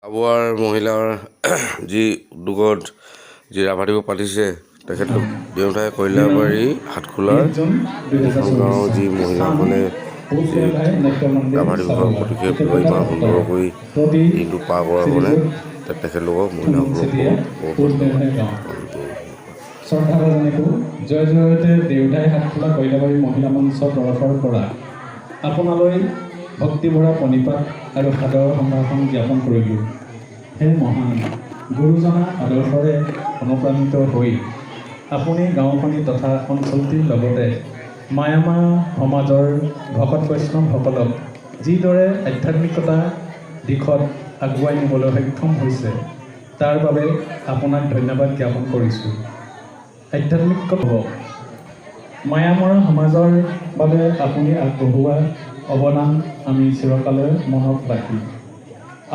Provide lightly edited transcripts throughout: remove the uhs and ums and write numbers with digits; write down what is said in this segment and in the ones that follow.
আবুৱাৰ মহিলাৰ যি উদ্যোগত যি ৰাভা দিৱস পাতিছে তেখেতলোক দেউতাই কইলাবাৰী হাটখোলাৰ তিনিখন গাঁৱৰ যি মহিলাসকলে ৰাভা দিৱসৰ প্ৰতিক্ষেপ লৈ ইমান সুন্দৰকৈ দিনটো পাৰ কৰাৰ কাৰণে তেখেতলোকক মহিলাসকলক শ্ৰদ্ধাভাজনীকো জয় জয়তে দেউতাই হাটখোলা কইলাবাৰী মহিলা মঞ্চৰ তৰফৰ পৰা আপোনালৈ ভক্তিভৰা প্ৰণিপাত আৰু সাদৰ সম্ভাষণ জ্ঞাপন কৰিলোঁ। হে মহান গুৰুজনাৰ আদৰ্শৰে অনুপ্ৰাণিত হৈ আপুনি গাঁওখনি তথা অঞ্চলটিৰ লগতে মায়ামা সমাজৰ ভকত বৈষ্ণৱসকলক যিদৰে আধ্যাত্মিকতা দিশত আগুৱাই নিবলৈ সক্ষম হৈছে তাৰ বাবে আপোনাক ধন্যবাদ জ্ঞাপন কৰিছোঁ। আধ্যাত্মিক মায়ামৰা সমাজৰ বাবে আপুনি আগবঢ়োৱা অৱদান আমি চিৰকালে মনত ৰাখি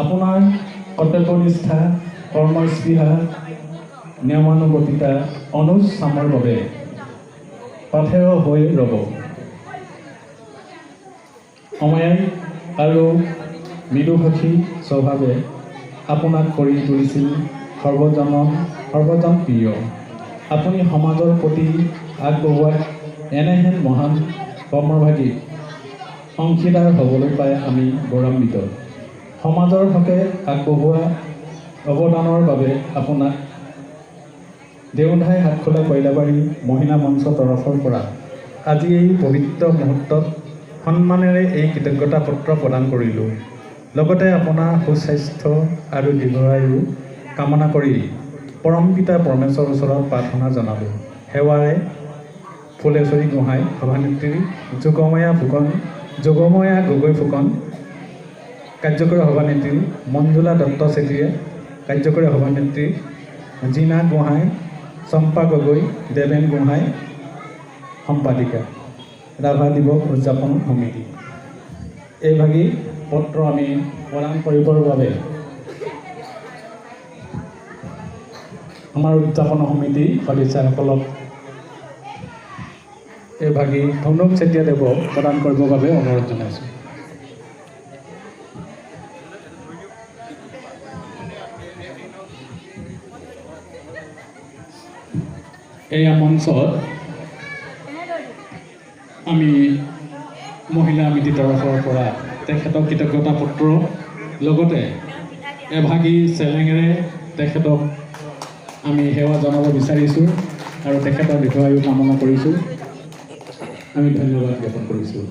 আপোনাৰ কৰ্তব্যনিষ্ঠা কৰ্মস্পৃহা নিয়মানুৱৰ্তিতা অনুজ চামৰ বাবে পাথেয় হৈ ৰ'ব। অমায়িক আৰু মৃদুভাষী স্বভাৱে আপোনাক কৰি তুলিছিল সৰ্বজন প্ৰিয়। আপুনি সমাজৰ প্ৰতি আগবঢ়োৱা এনেহেন মহান কৰ্মভাগী অংশীদাৰ হ'বলৈ পাই আমি গৌৰৱান্বিত। সমাজৰ হকে আগবঢ়োৱা অৱদানৰ বাবে আপোনাক দেউধাই হাটখোলা কইলাবাৰী মহিলা মঞ্চৰ তৰফৰ পৰা আজি এই পবিত্ৰ মুহূৰ্তত সন্মানেৰে এই কৃতজ্ঞতা পত্ৰ প্ৰদান কৰিলোঁ। লগতে আপোনাৰ সুস্বাস্থ্য আৰু দীৰ্ঘায়ু কামনা কৰি পৰম পিতা পৰমেশ্বৰৰ ওচৰত প্ৰাৰ্থনা জনালোঁ। সেৱাৰে ফুলেশ্বৰী গোহাঁই সভানেত্ৰী যোগময়া গগৈ ফুকন কাৰ্যকৰী সভানেত্ৰী মঞ্জুলা দত্ত চেত্ৰীয়ে কাৰ্যকৰী সভানেত্ৰী জীনা গোহাঁই চম্পা গগৈ দেৱেন গোহাঁই সম্পাদিকা ৰাভা দিৱস উদযাপন সমিতি এইভাগী পত্ৰ আমি প্ৰদান কৰিবৰ বাবে আমাৰ উদযাপন সমিতি সদস্যসকলক এইভাগী ধনুক চেতিয়াদেৱক প্ৰদান কৰিবৰ বাবে অনুৰোধ জনাইছোঁ। এয়া মঞ্চত আমি মহিলা সমিতিৰ তৰফৰ পৰা তেখেতক কৃতজ্ঞতা পত্ৰ লগতে এভাগী চেলেঙেৰে তেখেতক আমি সেৱা জনাব বিচাৰিছোঁ আৰু তেখেতৰ দীৰ্ঘায়ু কামনা কৰিছোঁ। আমি ধন্যবাদ জ্ঞাপন কৰিছোঁ।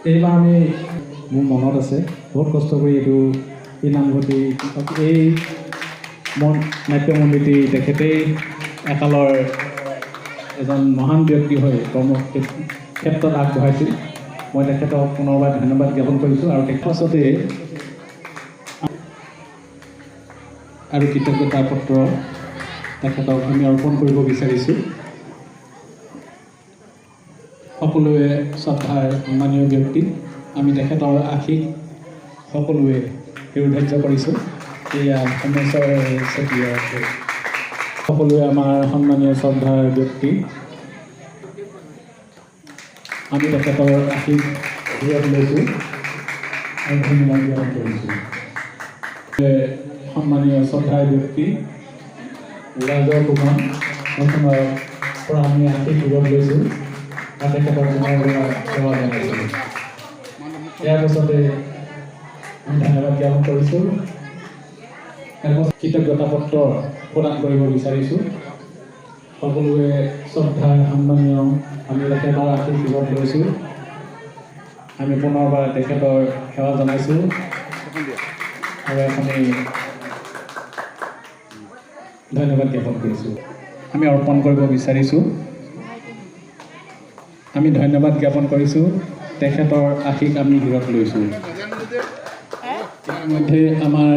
এইবাৰ আমি মোৰ মনত আছে বহুত কষ্ট কৰি এই নামঘৰটি এই নাট্য মন্দিৰটি তেখেতেই একালৰ এজন মহান ব্যক্তি হৈ কৰ্ম ক্ষেত্ৰত আগবঢ়াইছিল। মই তেখেতক পুনৰবাৰ ধন্যবাদ জ্ঞাপন কৰিছোঁ আৰু তেখেততে আৰু কৃতজ্ঞতা পত্ৰ তেখেতক আমি অৰ্পণ কৰিব বিচাৰিছোঁ। সকলোৱে শ্ৰদ্ধাৰ সন্মানীয় ব্যক্তি আমি তেখেতৰ আশীষ সকলোৱে হৃদয়ধাৰ্য কৰিছোঁ। এয়া ধৰ্মেশ্বৰ চেতিয়া সকলোৱে আমাৰ সন্মানীয় শ্ৰদ্ধাৰ ব্যক্তি আমি তেখেতৰ আশীষ হৃদয়ত লৈছোঁ আৰু ধন্যবাদ জ্ঞাপন কৰিছোঁ। সন্মানীয় শ্ৰদ্ধাৰ ব্যক্তি ৰাজৰ ফুকন পৰা আমি আশীষ হৃদয়ত লৈছোঁ আৰু তেখেতৰ সেৱা জনাইছোঁ। ইয়াৰ পাছতে আমি ধন্যবাদ জ্ঞাপন কৰিছোঁ। কৃতজ্ঞতা পত্ৰ প্ৰদান কৰিব বিচাৰিছোঁ। সকলোৱে শ্ৰদ্ধাৰ সন্মানীয় আমি তেখেতৰ আশীষ হৃদয়ত লৈছোঁ। আমি পুনৰবাৰ তেখেতৰ সেৱা জনাইছোঁ আৰু আমি ধন্যবাদ জ্ঞাপন কৰিছোঁ। আমি অৰ্পণ কৰিব বিচাৰিছোঁ। আমি ধন্যবাদ জ্ঞাপন কৰিছোঁ। তেখেতৰ আশীষ আমি হৃদয়ত লৈছোঁ। ইতিমধ্যে আমাৰ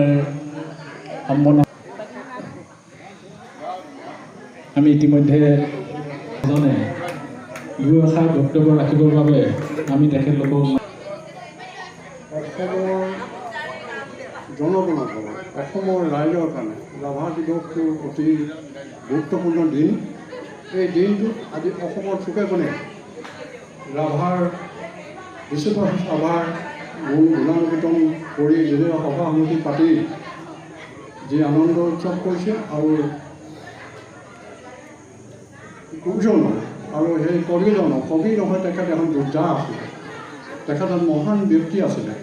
আমি ইতিমধ্যে এজনে দুই এষাৰ বক্তব্য ৰাখিবৰ বাবে আমি তেখেতলোকক জনগণৰ অসমৰ ৰাইজৰ কাৰণে ৰাভা দিৱসটো অতি গুৰুত্বপূৰ্ণ দিন। এই দিনটোত আজি অসমৰ চুকে কোণে ৰাভাৰ বিশ্বভাষী সভাৰ মূল গুণানুকীৰ্তন কৰি বিভিন্ন সভা সমিতি পাতি যি আনন্দ উৎসৱ কৰিছে আৰু গুৰুজন আৰু সেই কবিজন কবি নহয়, তেখেত এখন যোদ্ধা আছিলে, তেখেত মহান ব্যক্তি আছিলে,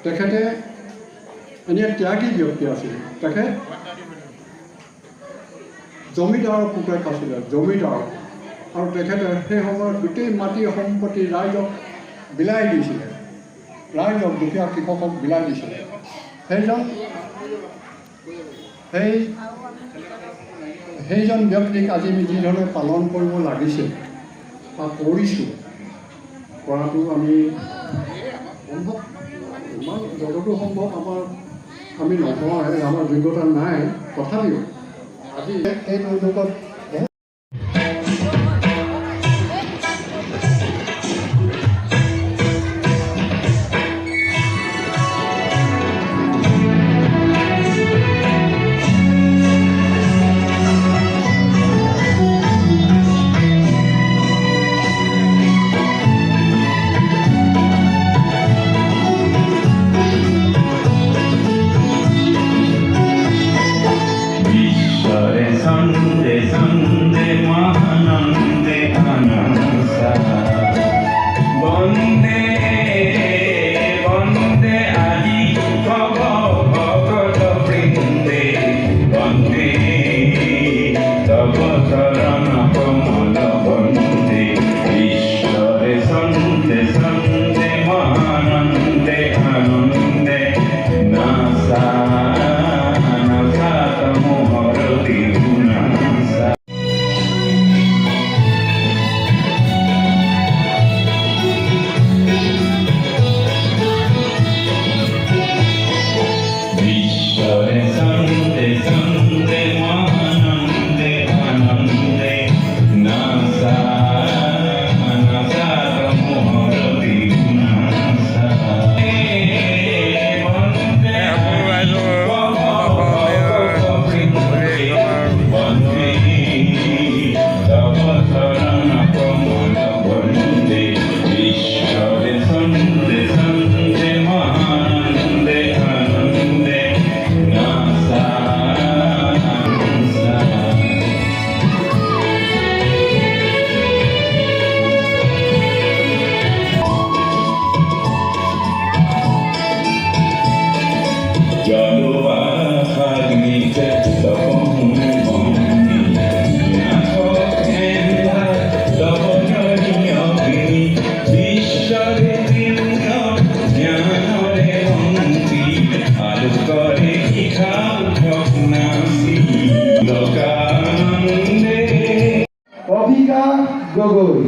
তেখেতে এনে ত্যাগী ব্যক্তি আছিল। তেখেত জমিদাৰৰ পুতেক আছিলে, জমিদাৰ, আৰু তেখেতে সেই সময়ত গোটেই মাটি সম্পত্তি ৰাইজক বিলাই দিছিলে, ৰাইজক দুখীয়া কৃষকক বিলাই দিছিলে। সেইজন ব্যক্তিক আজি আমি যিধৰণে পালন কৰিব লাগিছে বা কৰিছোঁ, কৰাটো আমি সম্ভৱ ইমান যতটো সম্ভৱ আমি নকৰোঁ, আমাৰ যোগ্যতা নাই। তথাপিও আজি এইটো যুগত অভিকা গগৈ।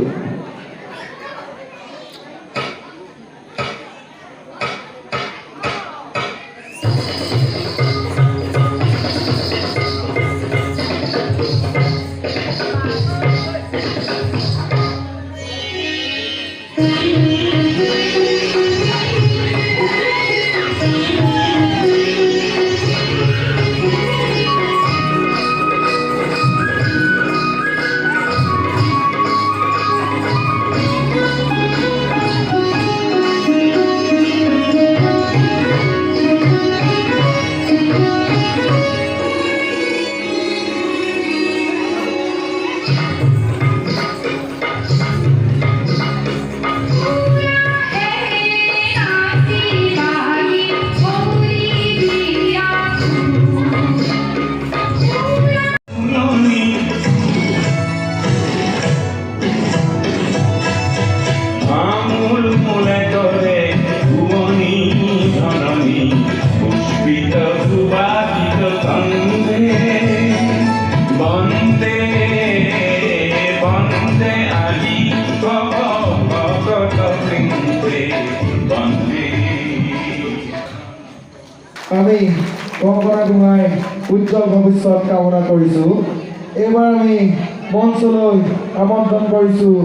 আমি কংকনা গোহাঁই উজ্জ্বল ভৱিষ্যত কামনা কৰিছোঁ। এইবাৰ আমি মঞ্চলৈ আমন্ত্ৰণ কৰিছোঁ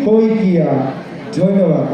শইকীয়া ধন্যবাদ।